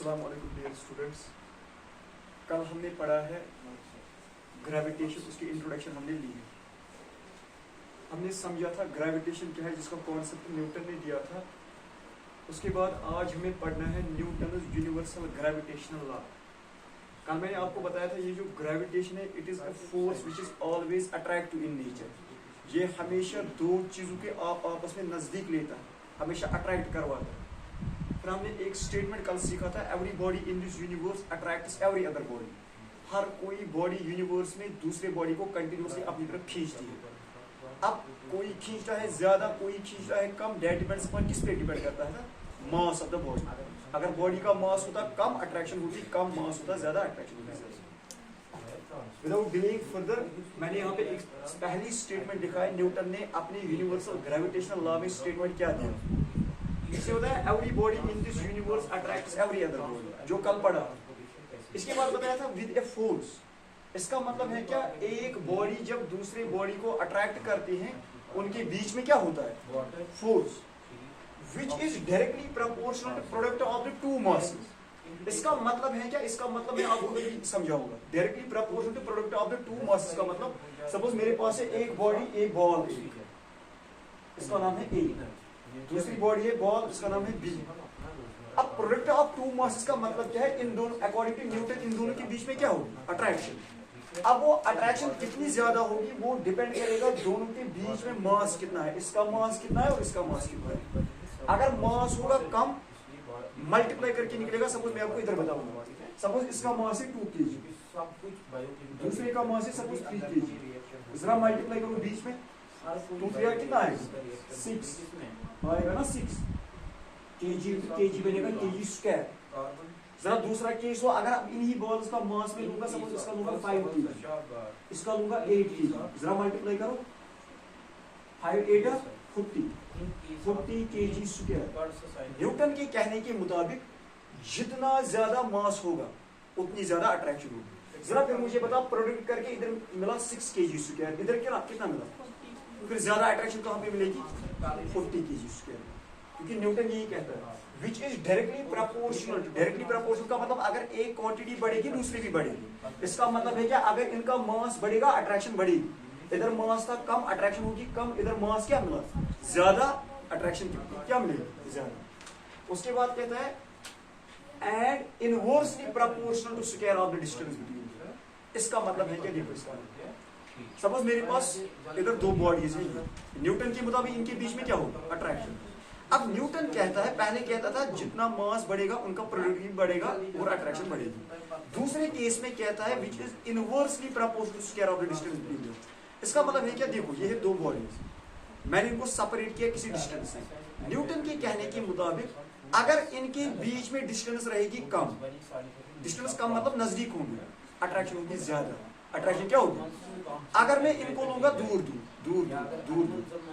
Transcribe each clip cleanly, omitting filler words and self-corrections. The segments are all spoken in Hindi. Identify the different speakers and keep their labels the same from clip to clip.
Speaker 1: अस्सलाम वालेकुम डियर स्टूडेंट्स। कल हमने पढ़ा है ग्रेविटेशन, उसकी इंट्रोडक्शन हमने ली है। हमने समझा था ग्रेविटेशन क्या है, जिसका कॉन्सेप्ट न्यूटन ने दिया था। उसके बाद आज हमें पढ़ना है न्यूटन यूनिवर्सल ग्रेविटेशनल लॉ। कल मैंने आपको बताया था ये जो ग्रेविटेशन है, it is a force which is always attractive in nature. ये हमेशा दो चीजों के आपस में नजदीक लेता है, हमेशा अट्रैक्ट करवाता है। फिर हमने एक स्टेटमेंट कल सीखा था, everybody in this universe attracts every other body. हर कोई बॉडी यूनिवर्स में दूसरे बॉडी को कंटिन्यूसली अपनी तरफ खींचती है। अब कोई खींचता है ज्यादा, कोई खींचता है कम, दैट डिपेंड्स अपॉन किस पे डिपेंड करता है ना, मास ऑफ द बॉडी। अगर बॉडी का मास होता कम, अट्रैक्शन होती कम, मास होता ज्यादा, अट्रैक्शन होती ज्यादा। विदाउट डिलेइंग फर्दर, मैंने यहाँ पे एक पहली स्टेटमेंट लिखा है। न्यूटन ने अपने यूनिवर्सल ग्रेविटेशनल लॉ में स्टेटमेंट क्या दिया, इससे होता है every body in this universe attracts every other body, जो कल पढ़ा। इसके बाद बताया था विद ए फोर्स। इसका मतलब है क्या, एक बॉडी जब दूसरे बॉडी को अट्रैक्ट करती है, उनके बीच में क्या होता है, force, which is directly proportional to product of the two masses. इसका मतलब है क्या, इसका मतलब मैं आपको भी समझाऊंगा। Directly proportional to product of the two masses का मतलब, सपोज मेरे पास है एक बॉडी, एक बॉल, इसका नाम है ए, दूसरी बॉडी है बॉल, इसका नाम है बी। अब प्रोडक्ट ऑफ टू मासेस का मतलब क्या है, इन दोनों अकॉर्डिंग टू न्यूटन इन दोनों के बीच में क्या होगी, अट्रैक्शन। अब वो अट्रैक्शन कितनी ज्यादा होगी, वो डिपेंड करेगा दोनों के बीच में मास कितना है, इसका मास कितना है और इसका मास कितना है। अगर मास होगा कम, मल्टीप्लाई करके निकलेगा। सपोज मैं आपको इधर बताऊंगा, सपोज इसका मास है 2 kg, दूसरे का मास है सपोज 3 kg। जरा मल्टीप्लाई करो बीच में, 2 3 कितना है, 6 आएगा ना, 6 kg बनेगा kg स्क्वायर। जरा दूसरा केस हो, अगर इन्हीं बॉल्स का मास में लूंगा, सपोज इसका लूंगा 5 kg, इसका लूंगा 8 kg। जरा मल्टीप्लाई करो, 5 8 40 kg स्क्वायर। न्यूटन के कहने के मुताबिक जितना ज्यादा मास होगा उतनी ज्यादा अट्रैक्शन होगी। जरा फिर मुझे बता, प्रोडक्ट करके इधर मिला 6 kg स्क्वायर, इधर कितना मिला, फिर ज्यादा अट्रैक्शन कहां पे मिलेगी, 40 kg स्क्वायर। क्योंकि न्यूटन यही कहता है which is directly proportional. Directly proportional का मतलब अगर एक क्वांटिटी बढ़ेगी दूसरी भी बढ़ेगी। इसका मतलब है क्या, अगर इनका मास बढ़ेगा अट्रैक्शन बढ़ेगी। इधर मास था कम, अट्रैक्शन होगी कम, इधर मास क्या मिला ज्यादा, अट्रैक्शन क्या मिलेगी ज्यादा। उसके बाद कहता है and inversely proportional to square of the distance between. इसका मतलब है क्या, देखो इसका सपोज मेरे पास इधर 2 बॉडीज है, न्यूटन के मुताबिक इनके बीच में क्या होगा, अट्रैक्शन। अब न्यूटन कहता है, पहले कहता था जितना मास बढ़ेगा उनका प्रोडक्टिविटी बढ़ेगा और अट्रैक्शन बढ़ेगी। दूसरे केस में कहता है which is inversely proportional to square of the distance between. इसका मतलब है क्या, देखो ये है 2 बॉडीज, मैंने इनको सेपरेट किया किसी डिस्टेंस से। न्यूटन के कहने के मुताबिक अगर इनके बीच में डिस्टेंस रहेगी कम, डिस्टेंस कम मतलब नजदीक होंगे, अट्रैक्शन होगी ज्यादा। अट्रैक्शन क्या होगी, अगर मैं इनको लूंगा दूर दूर,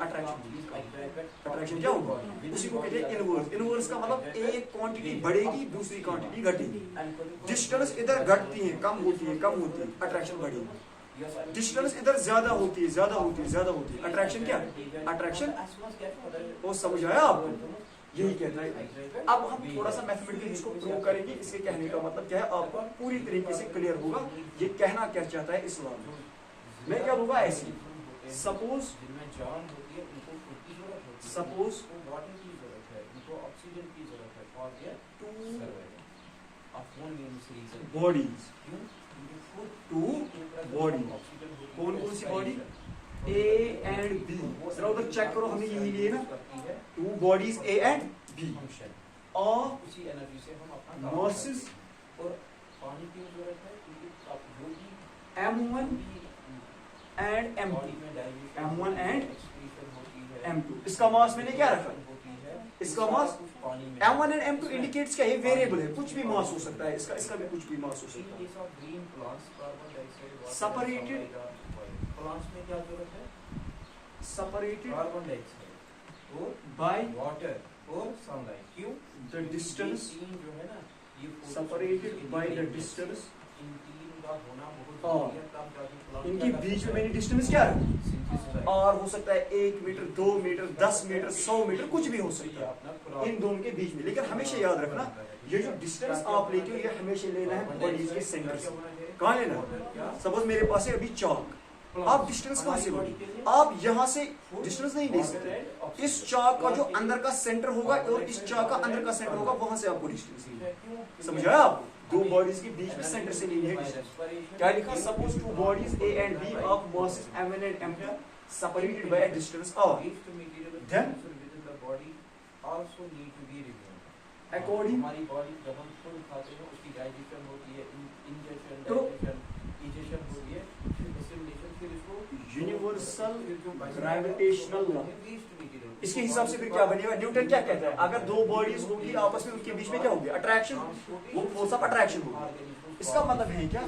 Speaker 1: अट्रैक्शन क्या होगा, उसी को कहते हैं इनवर्स। इनवर्स का मतलब एक क्वांटिटी बढ़ेगी दूसरी क्वांटिटी घटेगी। डिस्टेंस इधर घटती है, कम होती है, अट्रैक्शन बढ़ेगी। डिस्टेंस इधर ज्यादा होती है, अट्रैक्शन क्या, अट्रैक्शन। वो समझ आया आपको, यही कहता है। अब हम थोड़ा सा मैथमेटिकली इसको प्रूव करेंगे। इसके कहने का मतलब क्या है, आपको पूरी तरीके से क्लियर होगा ये कहना क्या चाहता है इस लॉ में। मैं क्या दूंगा ऐसे, सपोज बॉडीज, 2 बॉडी, कौन सी बॉडी, A एंड B। जरा उधर चेक करो, हमने यही लिए ना, 2 बॉडीज A एंड B और masses M1 and M1 and M2। इसका मास मैंने क्या रखा, इसका मास M1 एंड M2 इंडिकेट्स क्या है, वेरिएबल है, कुछ भी मास हो सकता है, इसका भी कुछ भी मास हो सकता है। Separated carbon dioxide by water और सनलाइट। क्यों, द डिस्टेंस जो है ना, ये सेपरेटेड बाय द डिस्टेंस इनके बीच में मेरी डिस्टेंस क्या है, आर हो सकता है 1 मीटर, 2 मीटर, 10 मीटर, 100 मीटर, कुछ भी हो सकता है इन दोनों के बीच में। लेकिन हमेशा याद रखना ये जो डिस्टेंस आप लेते हो ये हमेशा लेना है बॉडीज के सेंटर से। कहाँ लेना है? सपोज मेरे पास है अभी चाक, आप डिस्टेंस कहाँ से लोगे? आप यहाँ से डिस्टेंस नहीं ले सकते। इस चाक का जो अंदर का सेंटर होगा और इस चाक का अंदर का सेंटर होगा, वहां से आपको डिस्टेंस समझाया आपको। दो बॉडीज के बीच में सेंटर से लेनी है। क्या लिखा? Suppose two bodies A and B of masses m1 and m2 separated by a distance r, then according
Speaker 2: हमारी बॉडी जब हम फूड खाते हैं उसकी डाइजेशन होती है, इंजेक्शन,
Speaker 1: तो
Speaker 2: डाइजेशन होती है, फिर एसिमिलेशन, फिर इसको
Speaker 1: यूनिवर्सल ग्रेविटेशनल लॉ, इसके हिसाब से फिर क्या बनेगा? न्यूटन क्या कहता है? अगर दो बॉडीज होगी आपस में, उनके बीच में क्या होगी? अट्रैक्शन, वो फोर्स ऑफ अट्रैक्शन होगी। इसका मतलब है क्या?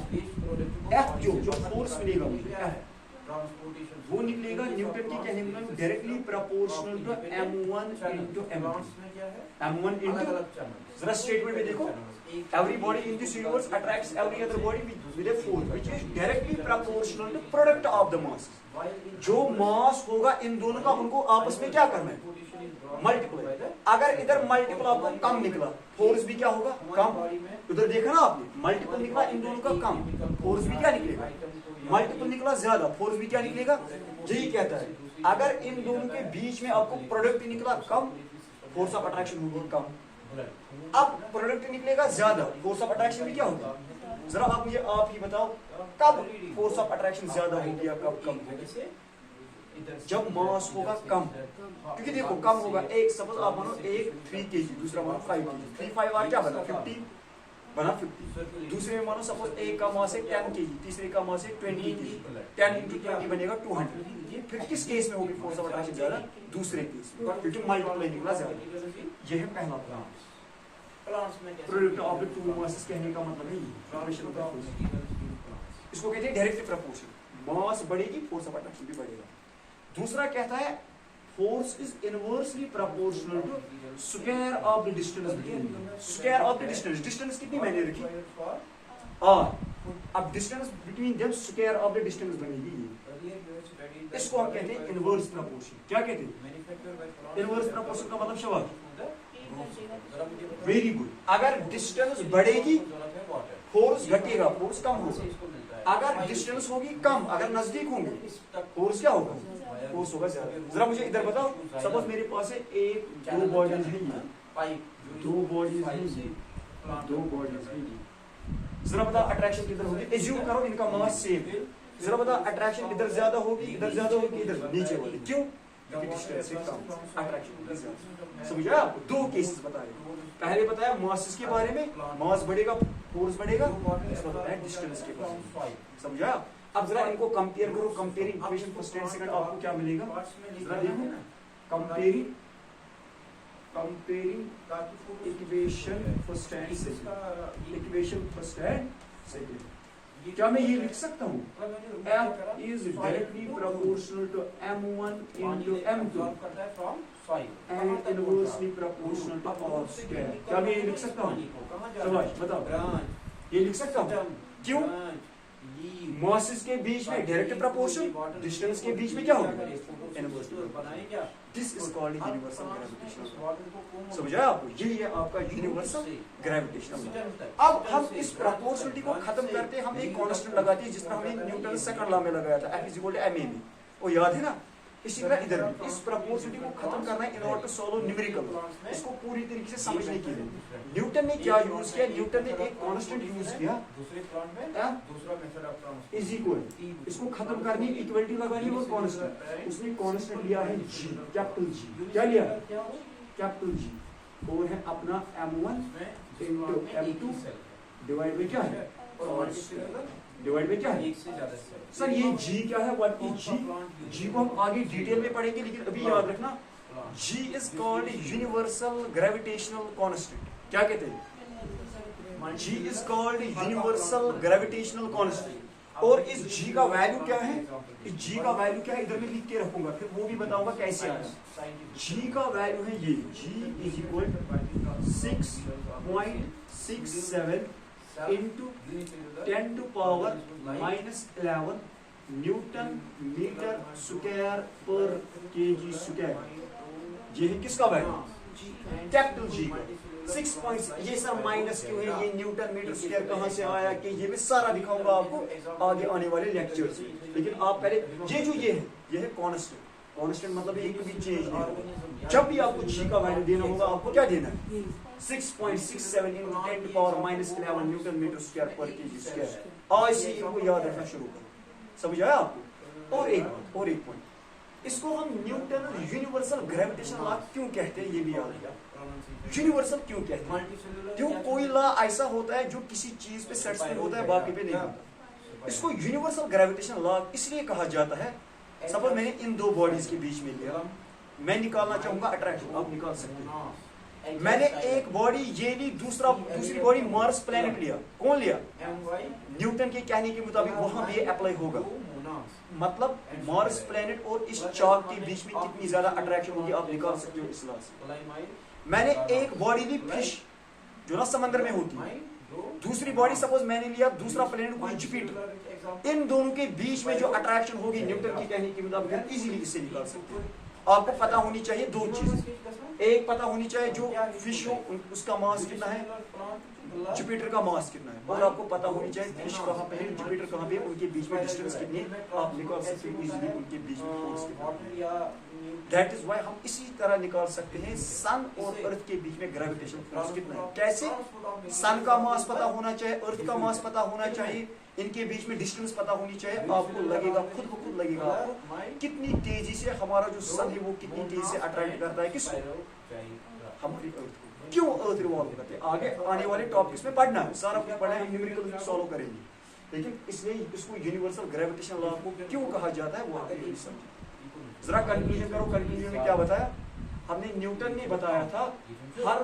Speaker 1: F जो फोर्स मिलेगा मुझे क्या है? वो निकलेगा न्यूटन की कहने में directly proportional to m1 into m2। m1 into, जरा स्टेटमेंट में देखो, every body in this universe attracts every other body with a force which is directly proportional to product of the mass। जो मास होगा इन दोनों का, उनको आपस में क्या करना है? मल्टीप्लाई। अगर इधर मल्टीपल आपको कम निकला, फोर्स भी क्या होगा? कम। उधर देखा ना आपने, मल्टीपल निकला इन दोनों का कम, फोर्स भी क्या निकलेगा? मल्टीपल निकला ज्यादा, फोर्स भी क्या निकलेगा? यही कहता है अगर इन दोनों के बीच में आपको प्रोडक्ट निकला कम, फोर्स ऑफ अट्रैक्शन होगी कम। अब प्रोडक्ट निकलेगा ज्यादा, फोर्स ऑफ अट्रैक्शन भी क्या होगी? जरा आप मुझे आप ही बताओ, कब फोर्स ऑफ अट्रैक्शन ज्यादा होगी या कब कम होगी? जब मास होगा कम। क्योंकि देखो कम होगा, एक सपोज आप मानो एक 3 kg, दूसरा मानो 5 kg, 3 5 आर क्या बना? 50 बना 50। दूसरे में मानो सपोज एक का मास है 10 kg, तीसरे का मास है 20 kg, 10 into 20 बनेगा 200। फिर किस केस में होगी फोर्स ऑफ अट्रैक्शन ज्यादा? दूसरे केस में, क्योंकि मल्टीप्लाई निकला ज्यादा। ये है पहला product of the two masses. कहने का मतलब है इसको कहते हैं डायरेक्ट प्रोपोर्शन। मास बढ़ेगी, फोर्स ऑफ अट्रैक्शन भी बढ़ेगा। दूसरा कहता है force is inversely proportional to square of the distance between them. Square of the distance, distance कितनी मैंने रखी? r। अब distance between them square of the distance बनेगी। इसको हम कहते हैं इनवर्स प्रोपोर्शन। क्या कहते हैं? इनवर्स प्रोपोर्शन का मतलब शबाश, वेरी गुड। अगर डिस्टेंस बढ़ेगी फोर्स घटेगा, फोर्स कम होगा। अगर डिस्टेंस होगी कम, अगर नजदीक होंगे फोर्स क्या होगा? फोर्स होगा ज्यादा। जरा मुझे इधर बताओ, सपोज मेरे पास है एक, दो बॉडीज है ये, दो बॉडीज है ये, दो बॉडीज है ये। जरा बता अट्रैक्शन किधर होगी? एज्यूम करो इनका मास सेम है। जरा बता अट्रैक्शन इधर ज्यादा होगी, इधर ज्यादा होगी, इधर नीचे होगी। क्यों? क्योंकि डिस्टेंस से कम अट्रैक्शन होगी ज्यादा। समझा? आपको दो केसेस बताए। पहले बताया मासेस के बारे में, मास बढ़ेगा फोर्स बढ़ेगा। इसका बताया डिस्टेंस के बारे में। समझा? अब जरा इनको कंपेयर करो। Comparing equation first and second आपको क्या मिलेगा? जरा देखो, comparing equation first and second, equation first and second. क्या मैं ये लिख सकता हूँ? F is directly proportional to m1 into m2 and inversely proportional to r square। क्या मैं ये लिख सकता हूँ? समझ बताओ, ये लिख सकता हूँ। क्यों? मासेस के बीच में डायरेक्ट प्रोपोर्शन, डिस्टेंस के बीच में क्या होगा? Inverse. This is called universal gravitational. समझा आपको? यही है आपका यूनिवर्सल ग्रेविटेशनल। अब हम इस प्रोपोर्शनलिटी को खत्म करते हैं, हम एक कांस्टेंट लगाते हैं जिस पर हमने न्यूटन सेकंड लॉ में लगाया था, F = ma में। वो याद है ना? इसी तरह इधर भी इस प्रोपोर्शनलिटी को खत्म करना है in order to solve numerical. इसको पूरी तरीके से समझने के लिए न्यूटन ने क्या यूज किया? न्यूटन ने एक कांस्टेंट यूज किया, इज इक्वल, इसको खत्म करनी, इक्वलिटी लगानी और कांस्टेंट। उसने कांस्टेंट लिया है g, कैपिटल G। क्या लिया? Capital G। और है अपना m1 into m2 डिवाइड में क्या है? डिवाइड में क्या है? सर ये G क्या है? What is G? G को हम आगे डिटेल में पढ़ेंगे, लेकिन अभी याद रखना G is called universal gravitational constant. क्या कहते हैं? G is called universal gravitational constant. और इस G का वैल्यू क्या है? इस G का वैल्यू क्या है? इधर में लिख के रखूंगा, फिर वो भी बताऊंगा कैसे आया। G का वैल्यू है ये, G = 6.67 into 10 to power minus 11 newton metre square per KG square. ये है किसका वैल्यू? कैपिटल जी का 6. ये सर माइनस क्यों है? ये न्यूटन मीटर स्क्वायर कहाँ से आया कि ये मैं सारा दिखाऊंगा आपको आगे आने वाले लेक्चर्स में। लेकिन आप पहले ये जो ये है कांस्टेंट। कांस्टेंट मतलब ये कभी चेंज नहीं होगा। जब भी आपको जी का वैल्यू देना होगा आपको क्या देना है? 6.67 into 10 to power minus 11 newton metre square per KG square. आज से इनको याद रखना शुरू करो। समझ आया आपको? और एक पॉइंट, इसको हम न्यूटन यूनिवर्सल ग्रेविटेशन लॉ क्यों कहते हैं ये भी याद रखना। यूनिवर्सल क्यों कहते हैं? क्यों कोई लॉ ऐसा होता है जो किसी चीज पे सेटिस्फाई होता है बाकी पे नहीं होता। इसको यूनिवर्सल ग्रेविटेशन लॉ इसलिए कहा जाता है। सपोज मैंने इन दो बॉडीज के बीच में लिया, मैं निकालना चाहूंगा अट्रैक्शन, आप निकाल सकते हैं। मैंने एक बॉडी ये ली, दूसरी बॉडी मार्स प्लेनेट लिया। कौन लिया? न्यूटन के कहने के मुताबिक वहां भी अप्लाई होगा। मतलब मार्स प्लेनेट और इस चाक के बीच में कितनी ज्यादा अट्रैक्शन होगी आप निकाल सकते हो इस लॉ से। मैंने एक बॉडी ली फिश जो ना समंदर में होती है, दूसरी बॉडी सपोज मैंने लिया दूसरा प्लेनेट कोई जुपिटर। इन दोनों के बीच में जो अट्रैक्शन होगी न्यूटन के कहने के मुताबिक इजीली इससे निकाल सकते हैं। आपको पता होनी चाहिए दो चीजें। एक पता होनी चाहिए जो फिश हो उसका मास कितना है, जुपिटर का मास कितना है, और आपको पता होनी चाहिए फिश कहाँ पे है, जुपिटर कहाँ पे है, उनके बीच में डिस्टेंस कितनी है। आप निकाल सकते हो इजीली उनके बीच में फोर्स कितना। दैट इज व्हाई हम इसी तरह निकाल सकते हैं सन और अर्थ के बीच में ग्रेविटेशन फोर्स कितना है। कैसे? सन का मास पता होना चाहिए, अर्थ का मास पता होना चाहिए, इनके बीच में डिस्टेंस पता होनी चाहिए। आपको लगेगा खुद ब खुद लगेगा आपको कितनी तेजी से हमारा जो सन है वो कितनी तेजी से अट्रैक्ट करता है किसको? हमारी अर्थ को। क्यों अर्थ रिवॉल्व करते हैं आगे आने वाले टॉपिक्स में पढ़ना है, सारा कुछ पढ़ना है, न्यूमेरिकल सॉल्व करेंगे। लेकिन इसलिए इसको यूनिवर्सल ग्रेविटेशन लॉ को क्यों कहा जाता है वो आगे समझे। जरा कंक्लूजन करो। कंक्लूजन में क्या बताया हमने? न्यूटन ने बताया था हर